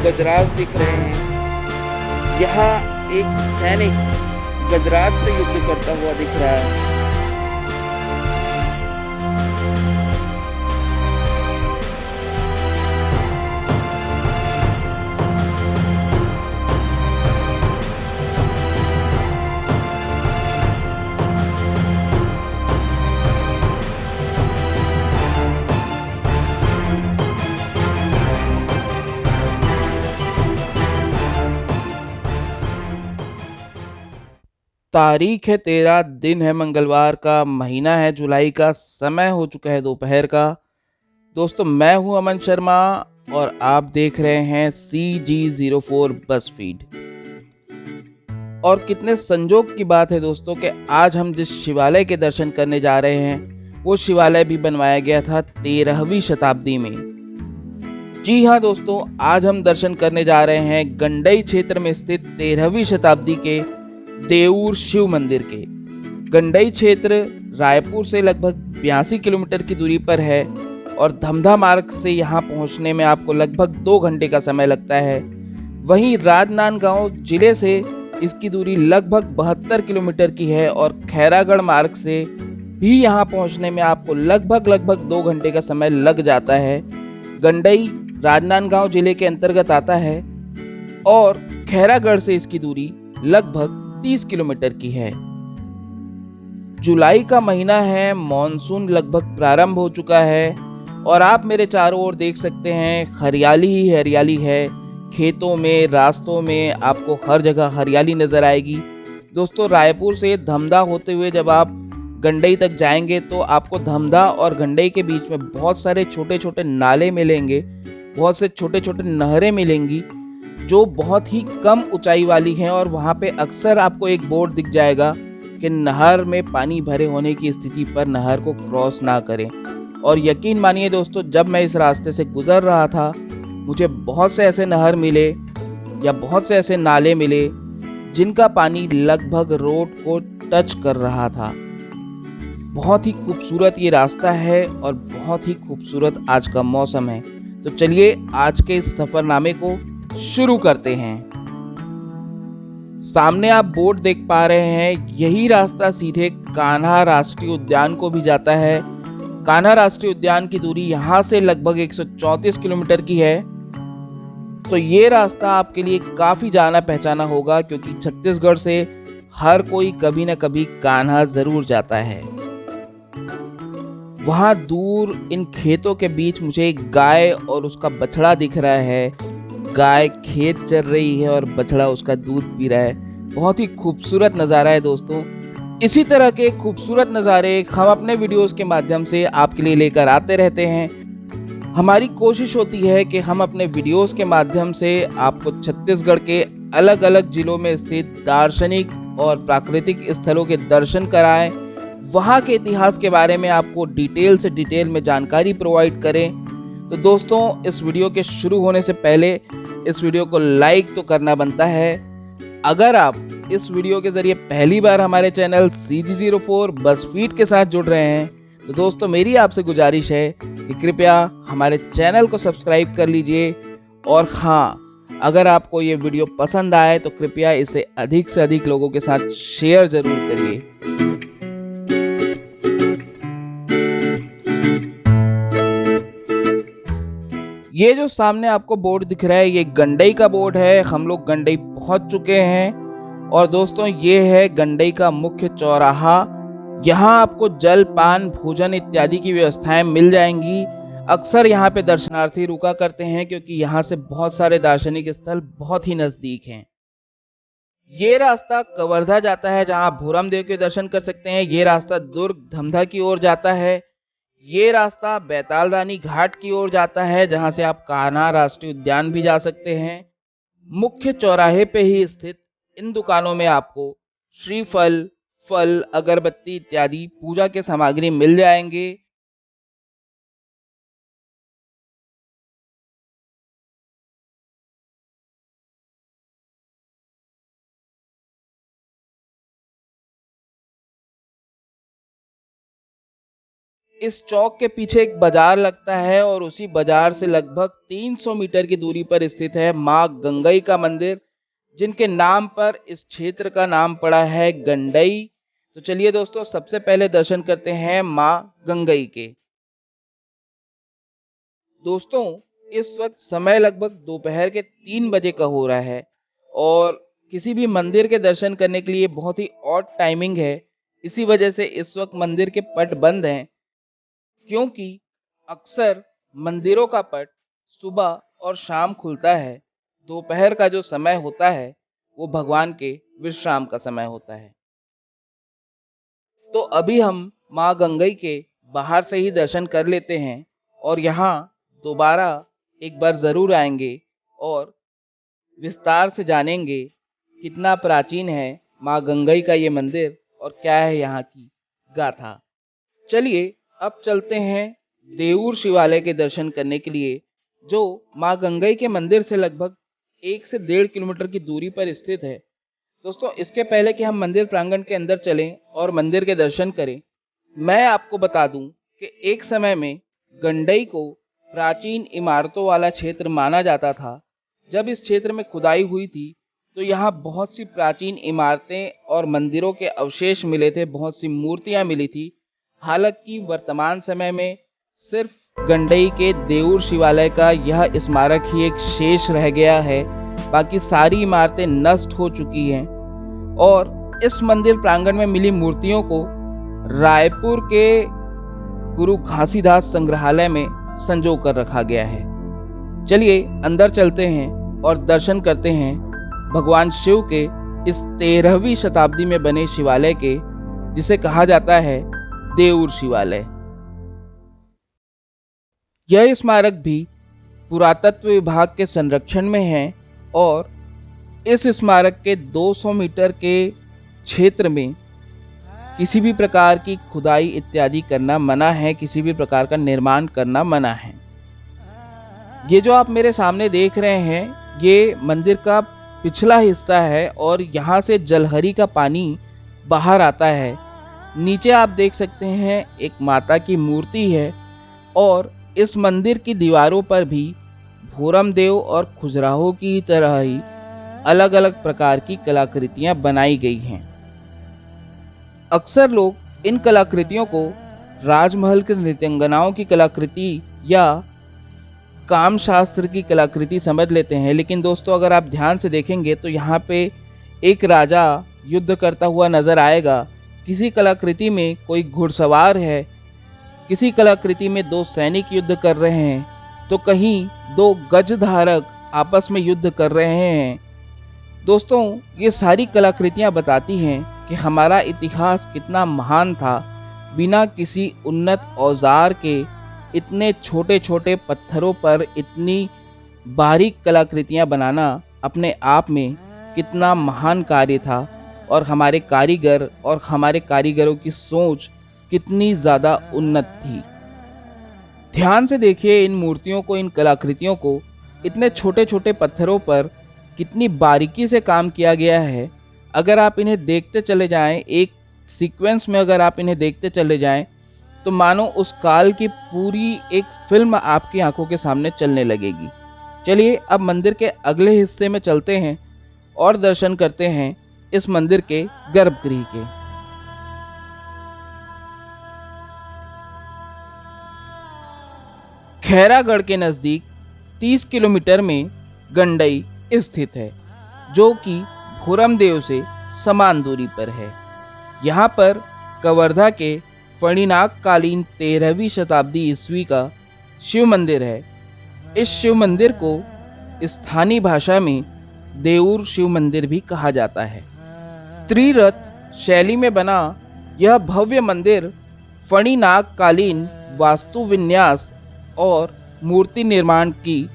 गजराज दिख रहे हैं। यहाँ एक सैनिक गजराज से युद्ध करता हुआ दिख रहा है। तारीख है 13, दिन है मंगलवार का, महीना है जुलाई का, समय हो चुका है दोपहर का। दोस्तों, मैं हूं अमन शर्मा और आप देख रहे हैं CG04 बस फीड। और कितने संजोग की बात है दोस्तों कि आज हम जिस शिवालय के दर्शन करने जा रहे हैं वो शिवालय भी बनवाया गया था 13वीं शताब्दी में। जी हाँ दोस्तों, आज हम दर्शन करने जा रहे हैं गंडई क्षेत्र में स्थित 13वीं शताब्दी के देऊर शिव मंदिर के। गंडई क्षेत्र रायपुर से लगभग 82 किलोमीटर की दूरी पर है और धमधा मार्ग से यहाँ पहुँचने में आपको लगभग 2 घंटे का समय लगता है। वहीं राजनांदगांव जिले से इसकी दूरी लगभग 72 किलोमीटर की है और खैरागढ़ मार्ग से भी यहाँ पहुँचने में आपको लगभग 2 घंटे का समय लग जाता है। गंडई राजनांदगांव जिले के अंतर्गत आता है और खैरागढ़ से इसकी दूरी लगभग 30 किलोमीटर की है। जुलाई का महीना है, मॉनसून लगभग प्रारंभ हो चुका है और आप मेरे चारों ओर देख सकते हैं हरियाली ही हरियाली है। खेतों में, रास्तों में आपको हर जगह हरियाली नजर आएगी। दोस्तों, रायपुर से धमधा होते हुए जब आप गंडई तक जाएंगे तो आपको धमधा और गंडई के बीच में बहुत सारे छोटे छोटे नाले मिलेंगे, बहुत से छोटे छोटे नहरें मिलेंगी जो बहुत ही कम ऊंचाई वाली हैं और वहाँ पे अक्सर आपको एक बोर्ड दिख जाएगा कि नहर में पानी भरे होने की स्थिति पर नहर को क्रॉस ना करें। और यकीन मानिए दोस्तों, जब मैं इस रास्ते से गुजर रहा था मुझे बहुत से ऐसे नहर मिले या बहुत से ऐसे नाले मिले जिनका पानी लगभग रोड को टच कर रहा था। बहुत ही खूबसूरत ये रास्ता है और बहुत ही खूबसूरत आज का मौसम है। तो चलिए आज के इस सफरनामे को शुरू करते हैं। सामने आप बोर्ड देख पा रहे हैं, यही रास्ता सीधे कान्हा राष्ट्रीय उद्यान को भी जाता है। कान्हा राष्ट्रीय उद्यान की दूरी यहाँ से लगभग 134 किलोमीटर की है। तो ये रास्ता आपके लिए काफी जाना पहचाना होगा क्योंकि छत्तीसगढ़ से हर कोई कभी न कभी कान्हा जरूर जाता है। वहां दूर इन खेतों के बीच मुझे एक गाय और उसका बछड़ा दिख रहा है। गाय खेत चर रही है और बछड़ा उसका दूध पी रहा है। बहुत ही खूबसूरत नज़ारा है दोस्तों। इसी तरह के खूबसूरत नज़ारे हम अपने वीडियोस के माध्यम से आपके लिए लेकर आते रहते हैं। हमारी कोशिश होती है कि हम अपने वीडियोस के माध्यम से आपको छत्तीसगढ़ के अलग अलग जिलों में स्थित दार्शनिक और प्राकृतिक स्थलों के दर्शन कराएं, वहाँ के इतिहास के बारे में आपको डिटेल से डिटेल में जानकारी प्रोवाइड करें। तो दोस्तों, इस वीडियो के शुरू होने से पहले इस वीडियो को लाइक तो करना बनता है। अगर आप इस वीडियो के जरिए पहली बार हमारे चैनल CG04 बस फीड के साथ जुड़ रहे हैं तो दोस्तों मेरी आपसे गुजारिश है कि कृपया हमारे चैनल को सब्सक्राइब कर लीजिए। और हाँ, अगर आपको ये वीडियो पसंद आए तो कृपया इसे अधिक से अधिक लोगों के साथ शेयर जरूर करिए। ये जो सामने आपको बोर्ड दिख रहा है ये गंडई का बोर्ड है। हम लोग गंडई पहुंच चुके हैं और दोस्तों ये है गंडई का मुख्य चौराहा। यहाँ आपको जल, पान, भोजन इत्यादि की व्यवस्थाएं मिल जाएंगी। अक्सर यहाँ पे दर्शनार्थी रुका करते हैं क्योंकि यहाँ से बहुत सारे दार्शनिक स्थल बहुत ही नजदीक हैं। ये रास्ता कवर्धा जाता है जहाँ भूरम देव के दर्शन कर सकते हैं। ये रास्ता दुर्ग धमधा की ओर जाता है। ये रास्ता बैताल रानी घाट की ओर जाता है जहां से आप कान्हा राष्ट्रीय उद्यान भी जा सकते हैं। मुख्य चौराहे पे ही स्थित इन दुकानों में आपको श्रीफल, फल, अगरबत्ती इत्यादि पूजा के सामग्री मिल जाएंगे। इस चौक के पीछे एक बाजार लगता है और उसी बाजार से लगभग 300 मीटर की दूरी पर स्थित है माँ गंगई का मंदिर, जिनके नाम पर इस क्षेत्र का नाम पड़ा है गंडई। तो चलिए दोस्तों, सबसे पहले दर्शन करते हैं माँ गंगई के। दोस्तों, इस वक्त समय लगभग दोपहर के 3 बजे का हो रहा है और किसी भी मंदिर के दर्शन करने के लिए बहुत ही ऑड टाइमिंग है। इसी वजह से इस वक्त मंदिर के पट बंद हैं, क्योंकि अक्सर मंदिरों का पट सुबह और शाम खुलता है। दोपहर का जो समय होता है वो भगवान के विश्राम का समय होता है। तो अभी हम माँ गंगई के बाहर से ही दर्शन कर लेते हैं और यहाँ दोबारा एक बार ज़रूर आएंगे और विस्तार से जानेंगे कितना प्राचीन है माँ गंगई का ये मंदिर और क्या है यहाँ की गाथा। चलिए अब चलते हैं देऊर शिवालय के दर्शन करने के लिए, जो माँ गंगई के मंदिर से लगभग 1 से 1.5 किलोमीटर की दूरी पर स्थित है। दोस्तों, इसके पहले कि हम मंदिर प्रांगण के अंदर चलें और मंदिर के दर्शन करें, मैं आपको बता दूं कि एक समय में गंडई को प्राचीन इमारतों वाला क्षेत्र माना जाता था। जब इस क्षेत्र में खुदाई हुई थी तो यहाँ बहुत सी प्राचीन इमारतें और मंदिरों के अवशेष मिले थे, बहुत सी मूर्तियाँ मिली थी। हालांकि वर्तमान समय में सिर्फ गंडई के देऊर शिवालय का यह स्मारक ही एक शेष रह गया है, बाकी सारी इमारतें नष्ट हो चुकी हैं। और इस मंदिर प्रांगण में मिली मूर्तियों को रायपुर के गुरु घासीदास संग्रहालय में संजो कर रखा गया है। चलिए अंदर चलते हैं और दर्शन करते हैं भगवान शिव के इस 13वीं शताब्दी में बने शिवालय के, जिसे कहा जाता है देऊर शिवालय। यह स्मारक भी पुरातत्व विभाग के संरक्षण में है और इस स्मारक के 200 मीटर के क्षेत्र में किसी भी प्रकार की खुदाई इत्यादि करना मना है, किसी भी प्रकार का निर्माण करना मना है। ये जो आप मेरे सामने देख रहे हैं ये मंदिर का पिछला हिस्सा है और यहाँ से जलहरी का पानी बाहर आता है। नीचे आप देख सकते हैं एक माता की मूर्ति है और इस मंदिर की दीवारों पर भी भोरमदेव और खजुराहो की तरह ही अलग अलग प्रकार की कलाकृतियाँ बनाई गई हैं। अक्सर लोग इन कलाकृतियों को राजमहल के नृत्यांगनाओं की कलाकृति या कामशास्त्र की कलाकृति समझ लेते हैं, लेकिन दोस्तों अगर आप ध्यान से देखेंगे तो यहाँ पे एक राजा युद्ध करता हुआ नजर आएगा, किसी कलाकृति में कोई घुड़सवार है, किसी कलाकृति में 2 सैनिक युद्ध कर रहे हैं, तो कहीं 2 गजधारक आपस में युद्ध कर रहे हैं। दोस्तों, ये सारी कलाकृतियाँ बताती हैं कि हमारा इतिहास कितना महान था। बिना किसी उन्नत औजार के इतने छोटे छोटे पत्थरों पर इतनी बारीक कलाकृतियाँ बनाना अपने आप में कितना महान कार्य था और हमारे कारीगर और हमारे कारीगरों की सोच कितनी ज़्यादा उन्नत थी। ध्यान से देखिए इन मूर्तियों को, इन कलाकृतियों को। इतने छोटे छोटे पत्थरों पर कितनी बारीकी से काम किया गया है। अगर आप इन्हें देखते चले जाएं, एक सीक्वेंस में अगर आप इन्हें देखते चले जाएं, तो मानो उस काल की पूरी एक फिल्म आपकी आंखों के सामने चलने लगेगी। चलिए अब मंदिर के अगले हिस्से में चलते हैं और दर्शन करते हैं इस मंदिर के गर्भगृह के। खैरागढ़ के नज़दीक 30 किलोमीटर में गंडई स्थित है, जो कि भोरमदेव से समान दूरी पर है। यहाँ पर कवर्धा के फणिनाग कालीन 13वीं शताब्दी ईस्वी का शिव मंदिर है। इस शिव मंदिर को स्थानीय भाषा में देऊर शिव मंदिर भी कहा जाता है। त्रिरथ शैली में बना यह भव्य मंदिर फणिनाग कालीन वास्तु विन्यास और मूर्ति निर्माण की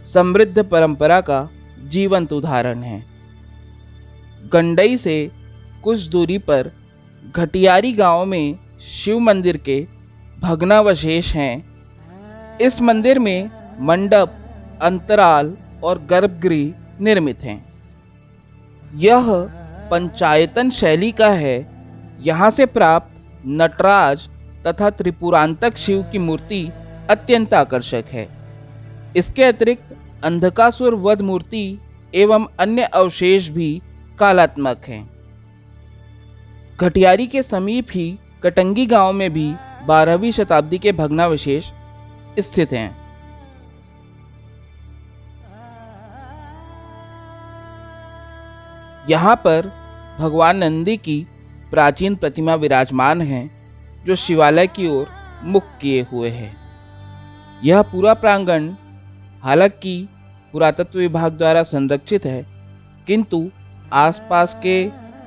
समृद्ध परंपरा का जीवंत उदाहरण है। गंडई से कुछ दूरी पर घटियारी गांव में शिव मंदिर के भग्नावशेष हैं। इस मंदिर में मंडप, अंतराल और गर्भगृह निर्मित हैं। यह पंचायतन शैली का है। यहाँ से प्राप्त नटराज तथा त्रिपुरांतक शिव की मूर्ति अत्यंत आकर्षक है। इसके अतिरिक्त अंधकासुर वध मूर्ति एवं अन्य अवशेष भी कलात्मक हैं। कटियारी के समीप ही कटंगी गांव में भी 12वीं शताब्दी के भग्नावशेष स्थित हैं। यहाँ पर भगवान नंदी की प्राचीन प्रतिमा विराजमान है, जो शिवालय की ओर मुख किए हुए है। यह पूरा प्रांगण हालांकि पुरातत्व विभाग द्वारा संरक्षित है, किंतु आसपास के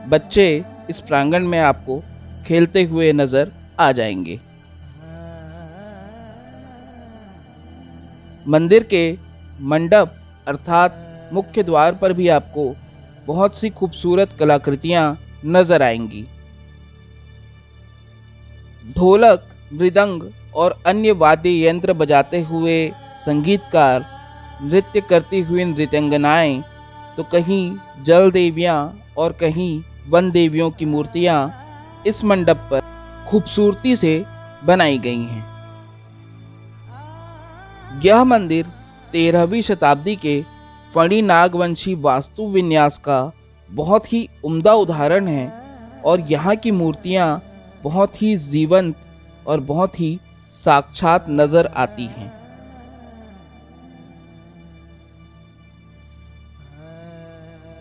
बच्चे इस प्रांगण में आपको खेलते हुए नजर आ जाएंगे। मंदिर के मंडप अर्थात मुख्य द्वार पर भी आपको बहुत सी खूबसूरत कलाकृतियां नजर आएंगी। ढोलक, मृदंग और अन्य वाद्य यंत्र बजाते हुए संगीतकार, नृत्य करती हुई नृत्यंगनाएं, तो कहीं जल देवियां और कहीं वन देवियों की मूर्तियां इस मंडप पर खूबसूरती से बनाई गई हैं। यह मंदिर 13वीं शताब्दी के फणी नागवंशी वास्तु विन्यास का बहुत ही उम्दा उदाहरण है और यहाँ की मूर्तियाँ बहुत ही जीवंत और बहुत ही साक्षात नजर आती हैं।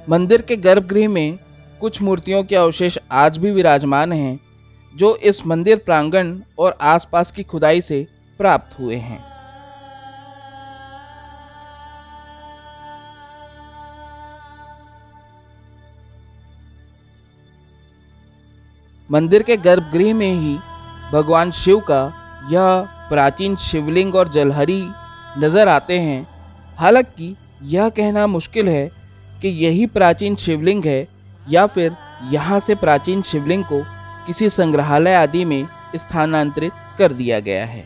मंदिर के गर्भगृह में कुछ मूर्तियों के अवशेष आज भी विराजमान हैं, जो इस मंदिर प्रांगण और आसपास की खुदाई से प्राप्त हुए हैं। मंदिर के गर्भगृह में ही भगवान शिव का यह प्राचीन शिवलिंग और जलहरी नजर आते हैं। हालांकि यह कहना मुश्किल है कि यही प्राचीन शिवलिंग है या फिर यहाँ से प्राचीन शिवलिंग को किसी संग्रहालय आदि में स्थानांतरित कर दिया गया है।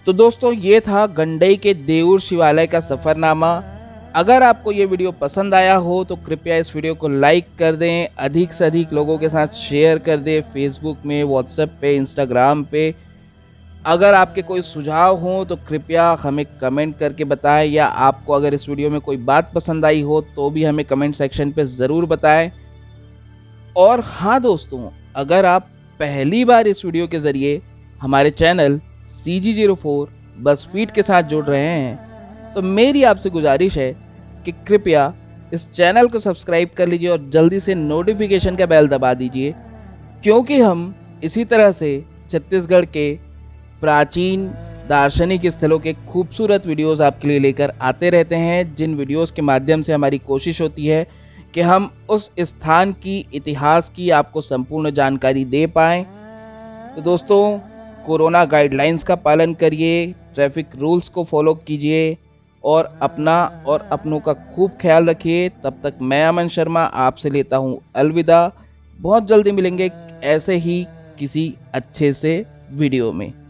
तो दोस्तों, ये था गंडई के देऊर शिवालय का सफरनामा। अगर आपको ये वीडियो पसंद आया हो तो कृपया इस वीडियो को लाइक कर दें, अधिक से अधिक लोगों के साथ शेयर कर दें, फेसबुक में, व्हाट्सएप पे, इंस्टाग्राम पे। अगर आपके कोई सुझाव हो तो कृपया हमें कमेंट करके बताएं, या आपको अगर इस वीडियो में कोई बात पसंद आई हो तो भी हमें कमेंट सेक्शन पे ज़रूर बताएं। और हाँ दोस्तों, अगर आप पहली बार इस वीडियो के ज़रिए हमारे चैनल CG04 बसफीड के साथ जुड़ रहे हैं तो मेरी आपसे गुजारिश है कि कृपया इस चैनल को सब्सक्राइब कर लीजिए और जल्दी से नोटिफिकेशन का बेल दबा दीजिए, क्योंकि हम इसी तरह से छत्तीसगढ़ के प्राचीन दार्शनिक स्थलों के खूबसूरत वीडियोस आपके लिए लेकर आते रहते हैं, जिन वीडियोस के माध्यम से हमारी कोशिश होती है कि हम उस स्थान की, इतिहास की आपको संपूर्ण जानकारी दे पाएँ। तो दोस्तों, कोरोना गाइडलाइंस का पालन करिए, ट्रैफिक रूल्स को फॉलो कीजिए और अपना और अपनों का खूब ख्याल रखिए। तब तक मैं अमन शर्मा आपसे लेता हूँ अलविदा। बहुत जल्दी मिलेंगे ऐसे ही किसी अच्छे से वीडियो में।